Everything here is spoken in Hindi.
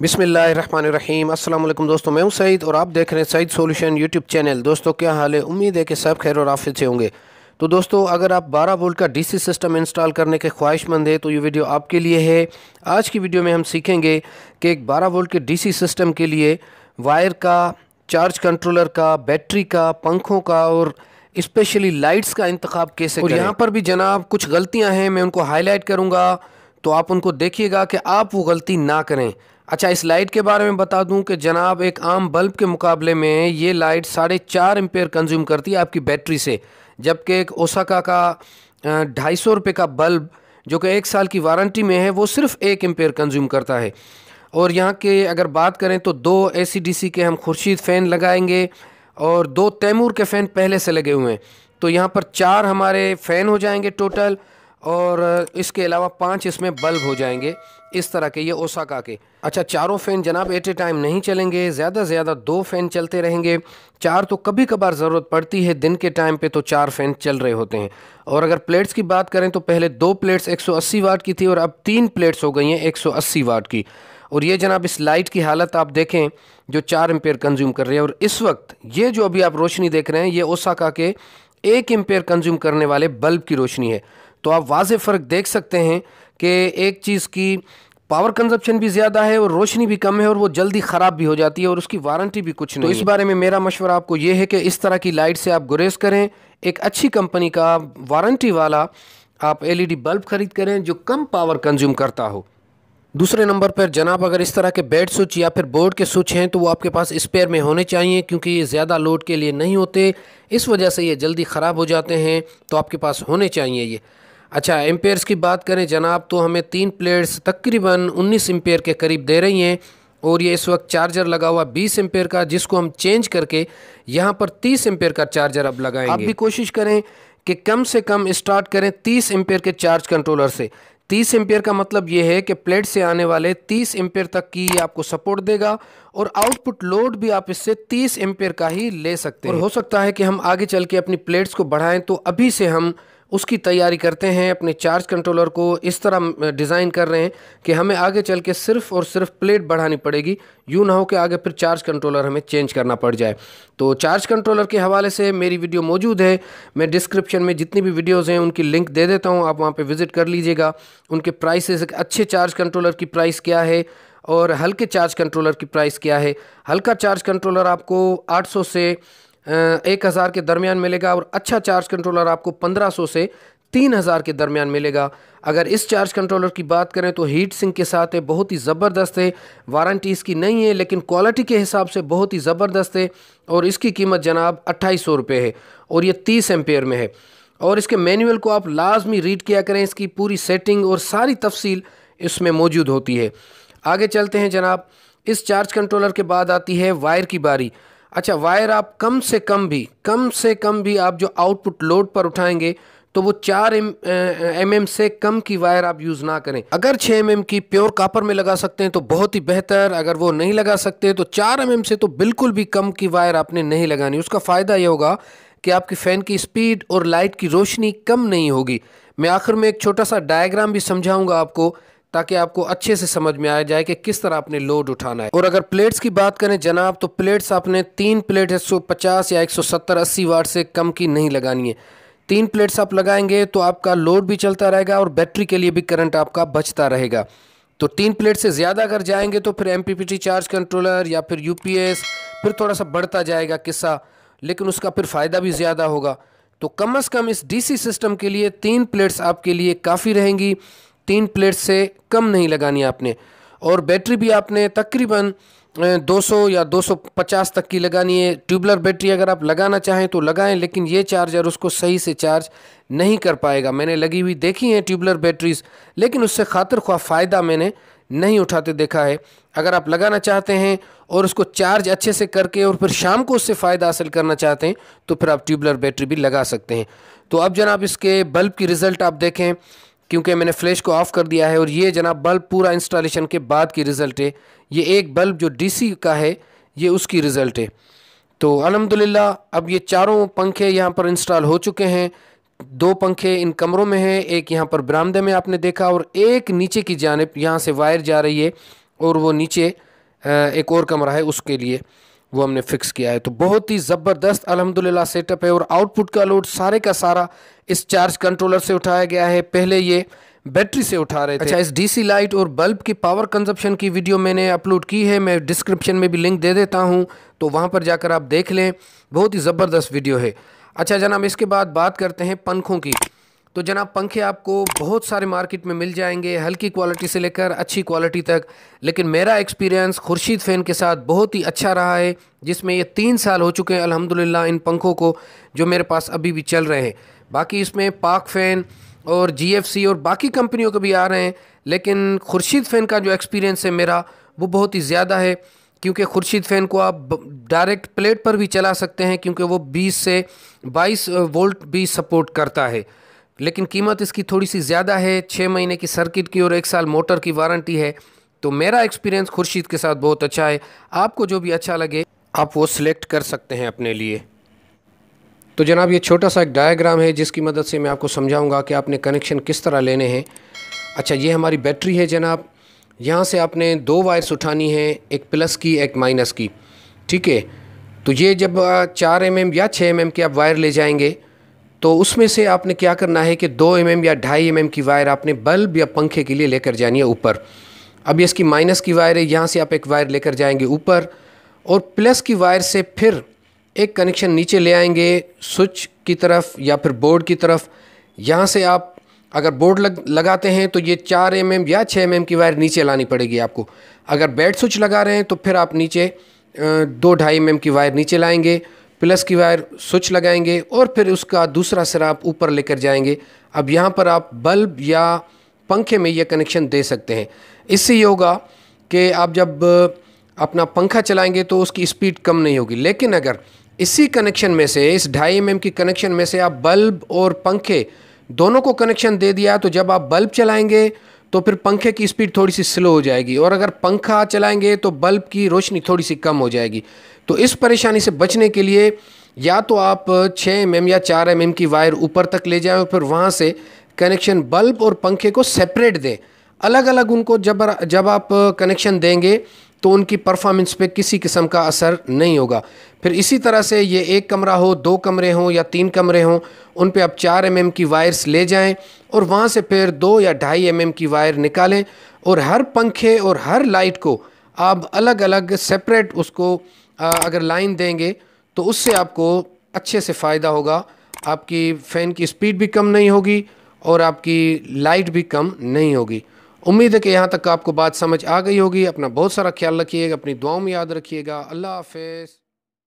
बिस्मिल्लाहिर्रहमानिर्रहीम। अस्सलाम वालेकुम दोस्तों, मैं हूं सईद और आप देख रहे हैं सईद सॉल्यूशन यूट्यूब चैनल। दोस्तों क्या हाल है? उम्मीद है कि सब खैर और आफियत से होंगे। तो दोस्तों अगर आप 12 वोल्ट का डीसी सिस्टम इंस्टॉल करने के ख्वाहिशमंद है तो ये वीडियो आपके लिए है। आज की वीडियो में हम सीखेंगे कि एक 12 वोल्ट के डीसी सिस्टम के लिए वायर का, चार्ज कंट्रोलर का, बैटरी का, पंखों का और स्पेशली लाइट्स का इंतखाब कैसे करें। और यहाँ पर भी जनाब कुछ गलतियाँ हैं, मैं उनको हाईलाइट करूँगा तो आप उनको देखिएगा कि आप वो गलती ना करें। अच्छा, इस लाइट के बारे में बता दूं कि जनाब एक आम बल्ब के मुकाबले में ये लाइट 4.5 एम्पेयर कंज्यूम करती है आपकी बैटरी से, जबकि एक ओसाका का 250 रुपये का बल्ब जो कि 1 साल की वारंटी में है वो सिर्फ 1 एम्पेयर कंज्यूम करता है। और यहाँ के अगर बात करें तो 2 AC/DC के हम खुर्शीद फ़ैन लगाएंगे और 2 तैमूर के फ़ैन पहले से लगे हुए हैं, तो यहाँ पर 4 हमारे फ़ैन हो जाएंगे टोटल, और इसके अलावा 5 इसमें बल्ब हो जाएंगे इस तरह के, ये ओसाका के। अच्छा, चारों फ़ैन जनाब एट ए टाइम नहीं चलेंगे, ज़्यादा से ज़्यादा 2 फ़ैन चलते रहेंगे। 4 तो कभी कभार ज़रूरत पड़ती है, दिन के टाइम पे तो 4 फ़ैन चल रहे होते हैं। और अगर प्लेट्स की बात करें तो पहले 2 प्लेट्स 180 वाट की थी और अब 3 प्लेट्स हो गई हैं 180 वाट की। और ये जनाब इस लाइट की हालत आप देखें जो 4 एम्पेयर कंज्यूम कर रही है। और इस वक्त ये जो अभी आप रोशनी देख रहे हैं ये ओसाका के 1 एम्पेयर कंज्यूम करने वाले बल्ब की रोशनी है। तो आप वाज़े फ़र्क देख सकते हैं कि एक चीज़ की पावर कंजप्शन भी ज़्यादा है और रोशनी भी कम है और वो जल्दी ख़राब भी हो जाती है और उसकी वारंटी भी कुछ नहीं। तो इस बारे में मेरा मशवरा आपको ये है कि इस तरह की लाइट से आप गुरेज करें। एक अच्छी कंपनी का वारंटी वाला आप LED बल्ब ख़रीद करें जो कम पावर कंज्यूम करता हो। दूसरे नंबर पर जनाब अगर इस तरह के बेड स्विच या फिर बोर्ड के स्विच हैं तो वो आपके पास स्पेयर में होने चाहिए, क्योंकि ये ज़्यादा लोड के लिए नहीं होते, इस वजह से ये जल्दी ख़राब हो जाते हैं, तो आपके पास होने चाहिए ये। अच्छा, एम्पेयर्स की बात करें जनाब तो हमें 3 प्लेट्स तकरीबन 19 एम्पेयर के करीब दे रही हैं। और ये इस वक्त चार्जर लगा हुआ 20 एम्पेयर का, जिसको हम चेंज करके यहाँ पर 30 एम्पेयर का चार्जर अब लगाएंगे। आप भी कोशिश करें कि कम से कम स्टार्ट करें 30 एम्पेयर के चार्ज कंट्रोलर से। 30 एम्पेयर का मतलब ये है कि प्लेट से आने वाले 30 एम्पेयर तक की आपको सपोर्ट देगा और आउटपुट लोड भी आप इससे 30 एम्पेयर का ही ले सकते हैं। और हो सकता है कि हम आगे चल के अपनी प्लेट्स को बढ़ाएं, तो अभी से हम उसकी तैयारी करते हैं। अपने चार्ज कंट्रोलर को इस तरह डिज़ाइन कर रहे हैं कि हमें आगे चल के सिर्फ और सिर्फ प्लेट बढ़ानी पड़ेगी, यूँ ना हो कि आगे फिर चार्ज कंट्रोलर हमें चेंज करना पड़ जाए। तो चार्ज कंट्रोलर के हवाले से मेरी वीडियो मौजूद है, मैं डिस्क्रिप्शन में जितनी भी वीडियोज़ हैं उनकी लिंक दे देता हूँ, आप वहाँ पर विज़िट कर लीजिएगा। उनके प्राइसेस, अच्छे चार्ज कंट्रोलर की प्राइस क्या है और हल्के चार्ज कंट्रोलर की प्राइस क्या है। हल्का चार्ज कंट्रोलर आपको 800 से 1000 के दरमियान मिलेगा और अच्छा चार्ज कंट्रोलर आपको 1500 से 3000 के दरमियान मिलेगा। अगर इस चार्ज कंट्रोलर की बात करें तो हीट सिंक के साथ है, बहुत ही ज़बरदस्त है। वारंटी इसकी नहीं है लेकिन क्वालिटी के हिसाब से बहुत ही ज़बरदस्त है और इसकी कीमत जनाब 2800 रुपये है और ये 30 एम्पेयर में है। और इसके मैनुअल को आप लाजमी रीड किया करें, इसकी पूरी सेटिंग और सारी तफसील इसमें मौजूद होती है। आगे चलते हैं जनाब। इस चार्ज कंट्रोलर के बाद आती है वायर की बारी। अच्छा, वायर आप कम से कम भी आप जो आउटपुट लोड पर उठाएंगे तो वो 4 mm से कम की वायर आप यूज़ ना करें। अगर 6 mm की प्योर कॉपर में लगा सकते हैं तो बहुत ही बेहतर, अगर वो नहीं लगा सकते तो 4 mm से तो बिल्कुल भी कम की वायर आपने नहीं लगानी। उसका फ़ायदा ये होगा कि आपकी फ़ैन की स्पीड और लाइट की रोशनी कम नहीं होगी। मैं आखिर में एक छोटा सा डायग्राम भी समझाऊंगा आपको, ताकि आपको अच्छे से समझ में आ जाए कि किस तरह आपने लोड उठाना है। और अगर प्लेट्स की बात करें जनाब तो प्लेट्स आपने 3 प्लेट 150 या 170-80 वाट से कम की नहीं लगानी है। 3 प्लेट्स आप लगाएंगे तो आपका लोड भी चलता रहेगा और बैटरी के लिए भी करंट आपका बचता रहेगा। तो 3 प्लेट से ज़्यादा अगर जाएंगे तो फिर MPPT चार्ज कंट्रोलर या फिर UPS फिर थोड़ा सा बढ़ता जाएगा किस्सा, लेकिन उसका फिर फ़ायदा भी ज़्यादा होगा। तो कम अज़ कम इस DC सिस्टम के लिए 3 प्लेट्स आपके लिए काफ़ी रहेंगी। 3 प्लेट से कम नहीं लगानी आपने। और बैटरी भी आपने तकरीबन 200 या 250 तक की लगानी है। ट्यूबलर बैटरी अगर आप लगाना चाहें तो लगाएं, लेकिन ये चार्जर उसको सही से चार्ज नहीं कर पाएगा। मैंने लगी हुई देखी हैं ट्यूबलर बैटरीज, लेकिन उससे खातिर ख्वाह फ़ायदा मैंने नहीं उठाते देखा है। अगर आप लगाना चाहते हैं और उसको चार्ज अच्छे से करके और फिर शाम को उससे फ़ायदा हासिल करना चाहते हैं तो फिर आप ट्यूबलर बैटरी भी लगा सकते हैं। तो अब जनाब इसके बल्ब की रिज़ल्ट आप देखें, क्योंकि मैंने फ्लैश को ऑफ़ कर दिया है और ये जनाब बल्ब पूरा इंस्टॉलेशन के बाद की रिज़ल्ट है। ये एक बल्ब जो DC का है ये उसकी रिज़ल्ट है। तो अल्हम्दुलिल्लाह अब ये चारों पंखे यहाँ पर इंस्टॉल हो चुके हैं। 2 पंखे इन कमरों में हैं, एक यहाँ पर बरामदे में आपने देखा और एक नीचे की जानिब यहाँ से वायर जा रही है और वो नीचे एक और कमरा है उसके लिए वो हमने फिक्स किया है। तो बहुत ही ज़बरदस्त अल्हम्दुलिल्लाह सेटअप है और आउटपुट का लोड सारे का सारा इस चार्ज कंट्रोलर से उठाया गया है। पहले ये बैटरी से उठा रहे थे। अच्छा, इस डीसी लाइट और बल्ब की पावर कंजप्शन की वीडियो मैंने अपलोड की है, मैं डिस्क्रिप्शन में भी लिंक दे देता हूँ, तो वहाँ पर जाकर आप देख लें, बहुत ही ज़बरदस्त वीडियो है। अच्छा जनाब, इसके बाद बात करते हैं पंखों की। तो जनाब पंखे आपको बहुत सारे मार्केट में मिल जाएंगे, हल्की क्वालिटी से लेकर अच्छी क्वालिटी तक, लेकिन मेरा एक्सपीरियंस खुर्शीद फ़ैन के साथ बहुत ही अच्छा रहा है, जिसमें ये 3 साल हो चुके हैं अल्हम्दुलिल्लाह इन पंखों को, जो मेरे पास अभी भी चल रहे हैं। बाकी इसमें पाक फ़ैन और जीएफसी और बाकी कंपनियों के भी आ रहे हैं, लेकिन खुर्शीद फ़ैन का जो एक्सपीरियंस है मेरा वो बहुत ही ज़्यादा है, क्योंकि खुर्शीद फ़ैन को आप डायरेक्ट प्लेट पर भी चला सकते हैं, क्योंकि वो 20 से 22 वोल्ट भी सपोर्ट करता है। लेकिन कीमत इसकी थोड़ी सी ज़्यादा है, 6 महीने की सर्किट की और 1 साल मोटर की वारंटी है। तो मेरा एक्सपीरियंस खुर्शीद के साथ बहुत अच्छा है। आपको जो भी अच्छा लगे आप वो सिलेक्ट कर सकते हैं अपने लिए। तो जनाब ये छोटा सा एक डायग्राम है जिसकी मदद से मैं आपको समझाऊंगा कि आपने कनेक्शन किस तरह लेने हैं। अच्छा, ये हमारी बैटरी है जनाब, यहाँ से आपने 2 वायर्स उठानी है, एक प्लस की एक माइनस की, ठीक है। तो ये जब 4 mm या 6 mm के आप वायर ले जाएंगे तो उसमें से आपने क्या करना है कि 2 mm या 2.5 mm की वायर आपने बल्ब या पंखे के लिए लेकर जानी है ऊपर। अब ये इसकी माइनस की वायर है, यहाँ से आप एक वायर लेकर जाएंगे ऊपर, और प्लस की वायर से फिर एक कनेक्शन नीचे ले आएंगे स्विच की तरफ या फिर बोर्ड की तरफ। यहाँ से आप अगर बोर्ड लगाते हैं तो ये 4 mm या 6 mm की वायर नीचे लानी पड़ेगी आपको। अगर बेड स्विच लगा रहे हैं तो फिर आप नीचे 2-2.5 mm की वायर नीचे लाएंगे, प्लस की वायर स्विच लगाएंगे और फिर उसका दूसरा सिरा आप ऊपर लेकर जाएंगे। अब यहाँ पर आप बल्ब या पंखे में ये कनेक्शन दे सकते हैं। इससे ये होगा कि आप जब अपना पंखा चलाएंगे तो उसकी स्पीड कम नहीं होगी। लेकिन अगर इसी कनेक्शन में से, इस 2.5 mm की कनेक्शन में से आप बल्ब और पंखे दोनों को कनेक्शन दे दिया, तो जब आप बल्ब चलाएंगे तो फिर पंखे की स्पीड थोड़ी सी स्लो हो जाएगी, और अगर पंखा चलाएंगे तो बल्ब की रोशनी थोड़ी सी कम हो जाएगी। तो इस परेशानी से बचने के लिए या तो आप 6 mm या 4 mm की वायर ऊपर तक ले जाएं और फिर वहाँ से कनेक्शन बल्ब और पंखे को सेपरेट दें, अलग अलग उनको जब आप कनेक्शन देंगे तो उनकी परफॉर्मेंस पे किसी किस्म का असर नहीं होगा। फिर इसी तरह से ये एक कमरा हो, 2 कमरे हों या 3 कमरे हों, उन पे आप 4 mm की वायर्स ले जाएं और वहाँ से फिर 2 या 2.5 mm की वायर निकालें, और हर पंखे और हर लाइट को आप अलग अलग सेपरेट उसको अगर लाइन देंगे तो उससे आपको अच्छे से फ़ायदा होगा। आपकी फ़ैन की स्पीड भी कम नहीं होगी और आपकी लाइट भी कम नहीं होगी। उम्मीद है कि यहाँ तक आपको बात समझ आ गई होगी। अपना बहुत सारा ख्याल रखिएगा, अपनी दुआओं में याद रखिएगा। अल्लाह हाफ़िज़।